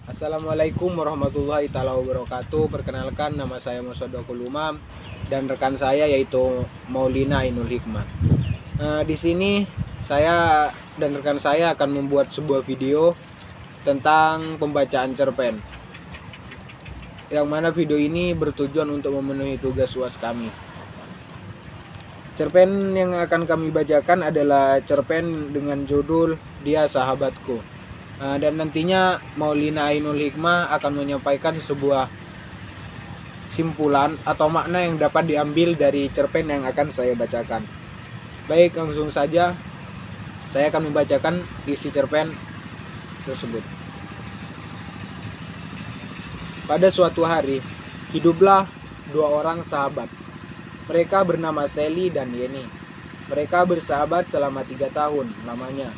Assalamualaikum warahmatullahi taala wabarakatuh. Perkenalkan, nama saya Musaddiqul Umam dan rekan saya yaitu Maulina Ainul Hikmah. Di sini saya dan rekan saya akan membuat sebuah video tentang pembacaan cerpen. Yang mana video ini bertujuan untuk memenuhi tugas UAS kami. Cerpen yang akan kami bacakan adalah cerpen dengan judul Dia Sahabatku. Dan nantinya Maulina Ainul Hikmah akan menyampaikan sebuah simpulan atau makna yang dapat diambil dari cerpen yang akan saya bacakan. Baik, langsung saja saya akan membacakan isi cerpen tersebut. Pada suatu hari, hiduplah dua orang sahabat. Mereka bernama Sally dan Yeni. Mereka bersahabat selama 3 tahun lamanya.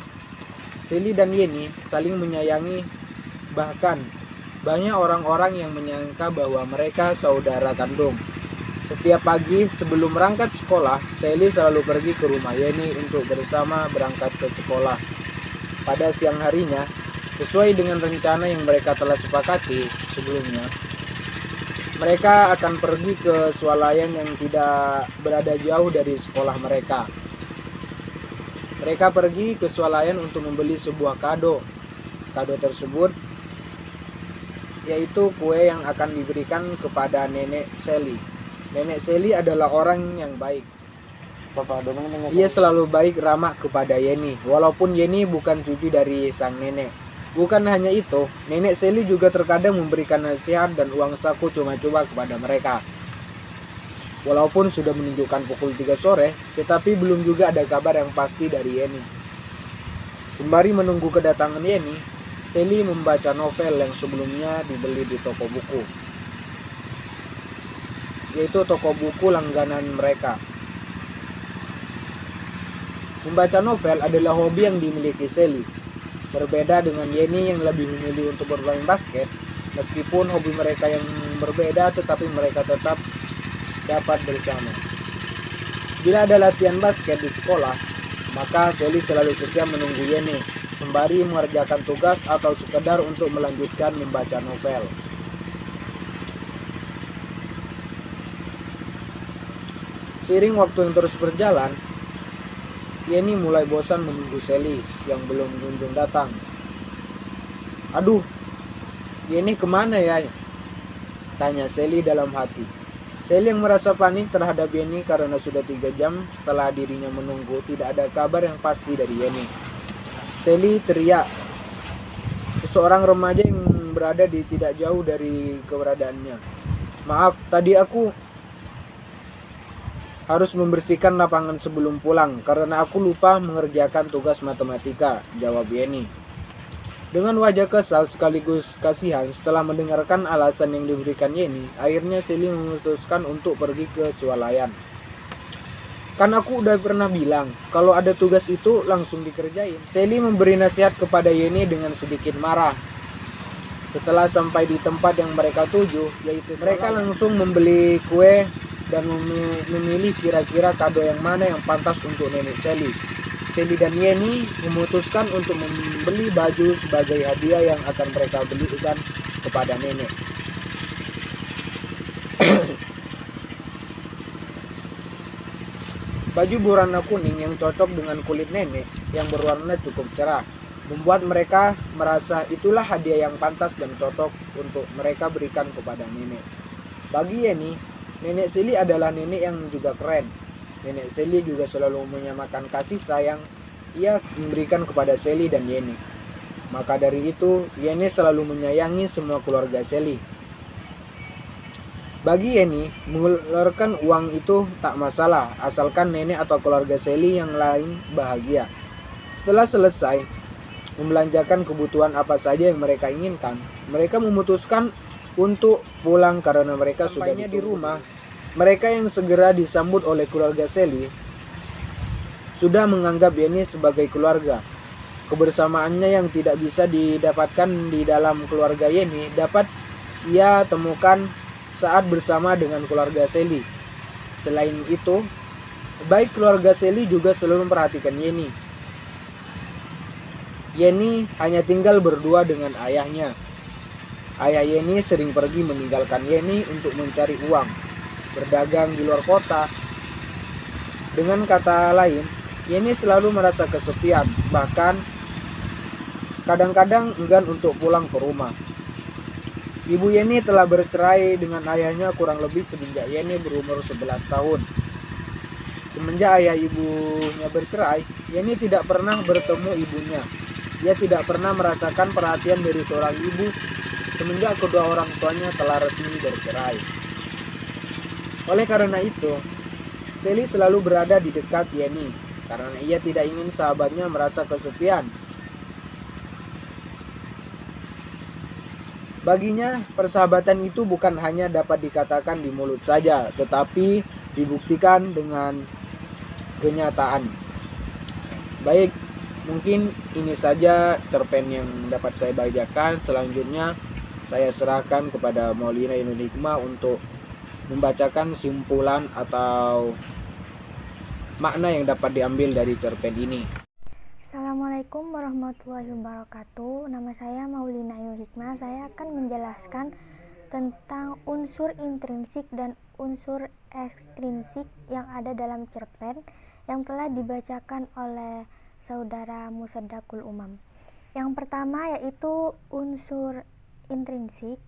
Sally dan Yeni saling menyayangi, bahkan banyak orang-orang yang menyangka bahwa mereka saudara kandung. Setiap pagi sebelum berangkat sekolah, Sally selalu pergi ke rumah Yeni untuk bersama berangkat ke sekolah. Pada siang harinya, sesuai dengan rencana yang mereka telah sepakati sebelumnya, mereka akan pergi ke swalayan yang tidak berada jauh dari sekolah mereka. Mereka pergi ke swalayan untuk membeli sebuah kado. Kado tersebut yaitu kue yang akan diberikan kepada nenek Sally. Nenek Sally adalah orang yang baik. Ia selalu baik ramah kepada Yeni, walaupun Yeni bukan cucu dari sang nenek. Bukan hanya itu, nenek Sally juga terkadang memberikan nasihat dan uang saku cuma-cuma kepada mereka. Walaupun sudah menunjukkan pukul 3 sore, tetapi belum juga ada kabar yang pasti dari Yeni. Sembari menunggu kedatangan Yeni, Sally membaca novel yang sebelumnya dibeli di toko buku, yaitu toko buku langganan mereka. Membaca novel adalah hobi yang dimiliki Sally. Berbeda dengan Yeni yang lebih memilih untuk bermain basket, meskipun hobi mereka yang berbeda tetapi mereka tetap dapat bersama. Bila ada latihan basket di sekolah, maka Sally selalu setia menunggu Yeni, sembari mengerjakan tugas atau sekedar untuk melanjutkan membaca novel. Seiring waktu yang terus berjalan, Yeni mulai bosan menunggu Sally yang belum kunjung datang. "Aduh, Yeni kemana ya?" tanya Sally dalam hati. Sally yang merasa panik terhadap Yeni karena sudah 3 jam setelah dirinya menunggu tidak ada kabar yang pasti dari Yeni. Sally teriak ke seorang remaja yang berada di tidak jauh dari keberadaannya. "Maaf, tadi aku harus membersihkan lapangan sebelum pulang karena aku lupa mengerjakan tugas matematika," jawab Yeni. Dengan wajah kesal sekaligus kasihan setelah mendengarkan alasan yang diberikan Yeni, akhirnya Sally memutuskan untuk pergi ke swalayan. "Kan aku udah pernah bilang, kalau ada tugas itu langsung dikerjain." Sally memberi nasihat kepada Yeni dengan sedikit marah. Setelah sampai di tempat yang mereka tuju, yaitu mereka langsung membeli kue dan memilih kira-kira kado yang mana yang pantas untuk nenek Sally. Sally dan Yeni memutuskan untuk membeli baju sebagai hadiah yang akan mereka belikan kepada nenek. Baju berwarna kuning yang cocok dengan kulit nenek yang berwarna cukup cerah membuat mereka merasa itulah hadiah yang pantas dan cocok untuk mereka berikan kepada nenek. Bagi Yeni, nenek Sally adalah nenek yang juga keren. Nenek Sally juga selalu menyamakan kasih sayang ia memberikan kepada Sally dan Yeni. Maka dari itu, Yeni selalu menyayangi semua keluarga Sally. Bagi Yeni, mengeluarkan uang itu tak masalah, asalkan nenek atau keluarga Sally yang lain bahagia. Setelah selesai membelanjakan kebutuhan apa saja yang mereka inginkan, mereka memutuskan untuk pulang karena mereka sudah di rumah. Mereka yang segera disambut oleh keluarga Sally sudah menganggap Yeni sebagai keluarga. Kebersamaannya yang tidak bisa didapatkan di dalam keluarga Yeni dapat ia temukan saat bersama dengan keluarga Sally. Selain itu, baik keluarga Sally juga selalu memperhatikan Yeni. Yeni hanya tinggal berdua dengan ayahnya. Ayah Yeni sering pergi meninggalkan Yeni untuk mencari uang, berdagang di luar kota. Dengan kata lain, Yeni selalu merasa kesepian, bahkan kadang-kadang enggan untuk pulang ke rumah. Ibu Yeni telah bercerai dengan ayahnya kurang lebih semenjak Yeni berumur 11 tahun. Semenjak ayah ibunya bercerai, Yeni tidak pernah bertemu ibunya. Ia tidak pernah merasakan perhatian dari seorang ibu semenjak kedua orang tuanya telah resmi bercerai. Oleh karena itu, Sally selalu berada di dekat Yeni karena ia tidak ingin sahabatnya merasa kesepian. Baginya, persahabatan itu bukan hanya dapat dikatakan di mulut saja, tetapi dibuktikan dengan kenyataan. Baik, mungkin ini saja cerpen yang dapat saya bacakan. Selanjutnya, saya serahkan kepada Maulina Ainul Hikmah untuk membacakan simpulan atau makna yang dapat diambil dari cerpen ini. Assalamualaikum warahmatullahi wabarakatuh. Nama saya Maulina Ainul Hikmah. Saya akan menjelaskan tentang unsur intrinsik dan unsur ekstrinsik yang ada dalam cerpen yang telah dibacakan oleh saudara Musaddaqul Umam. Yang pertama yaitu unsur intrinsik.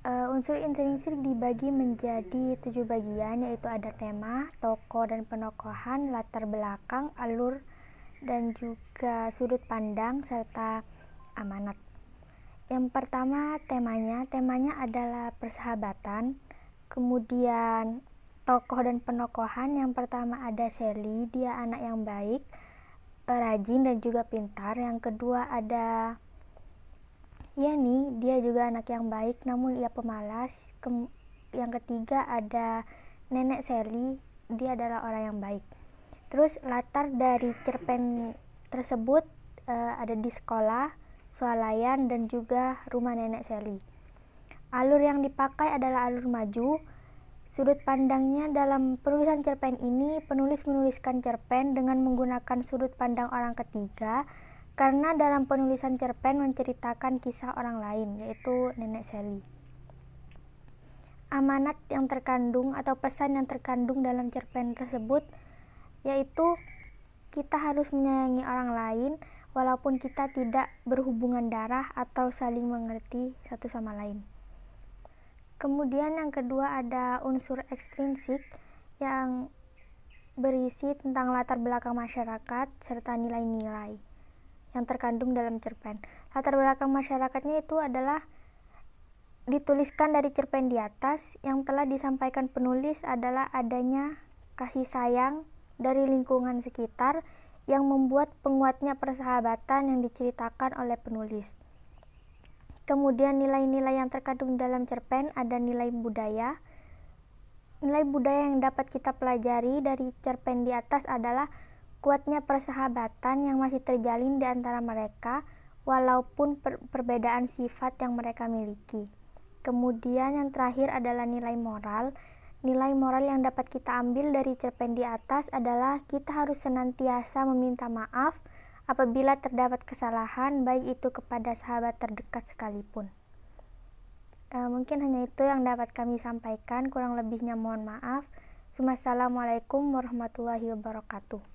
Unsur intrinsik dibagi menjadi 7 bagian, yaitu ada tema, tokoh dan penokohan, latar belakang, alur, dan juga sudut pandang serta amanat. Yang pertama temanya adalah persahabatan. Kemudian tokoh dan penokohan, yang pertama ada Sally, dia anak yang baik, rajin dan juga pintar. Yang kedua ada Yeni, dia juga anak yang baik namun ia pemalas. Yang ketiga ada nenek Sally, dia adalah orang yang baik. Terus latar dari cerpen tersebut ada di sekolah, swalayan, dan juga rumah nenek Sally. Alur yang dipakai adalah alur maju. Sudut pandangnya dalam penulisan cerpen ini, penulis menuliskan cerpen dengan menggunakan sudut pandang orang ketiga, karena dalam penulisan cerpen menceritakan kisah orang lain, yaitu nenek Sally. Amanat yang terkandung atau pesan yang terkandung dalam cerpen tersebut yaitu kita harus menyayangi orang lain walaupun kita tidak berhubungan darah atau saling mengerti satu sama lain. Kemudian yang kedua ada unsur ekstrinsik yang berisi tentang latar belakang masyarakat serta nilai-nilai yang terkandung dalam cerpen. Latar belakang masyarakatnya itu adalah dituliskan dari cerpen di atas. Yang telah disampaikan penulis adalah adanya kasih sayang dari lingkungan sekitar yang membuat penguatnya persahabatan yang diceritakan oleh penulis. Kemudian nilai-nilai yang terkandung dalam cerpen ada nilai budaya. Nilai budaya yang dapat kita pelajari dari cerpen di atas adalah kuatnya persahabatan yang masih terjalin di antara mereka walaupun perbedaan sifat yang mereka miliki. Kemudian yang terakhir adalah nilai moral. Nilai moral yang dapat kita ambil dari cerpen di atas adalah kita harus senantiasa meminta maaf apabila terdapat kesalahan, baik itu kepada sahabat terdekat sekalipun. Mungkin hanya itu yang dapat kami sampaikan, kurang lebihnya mohon maaf. Assalamualaikum warahmatullahi wabarakatuh.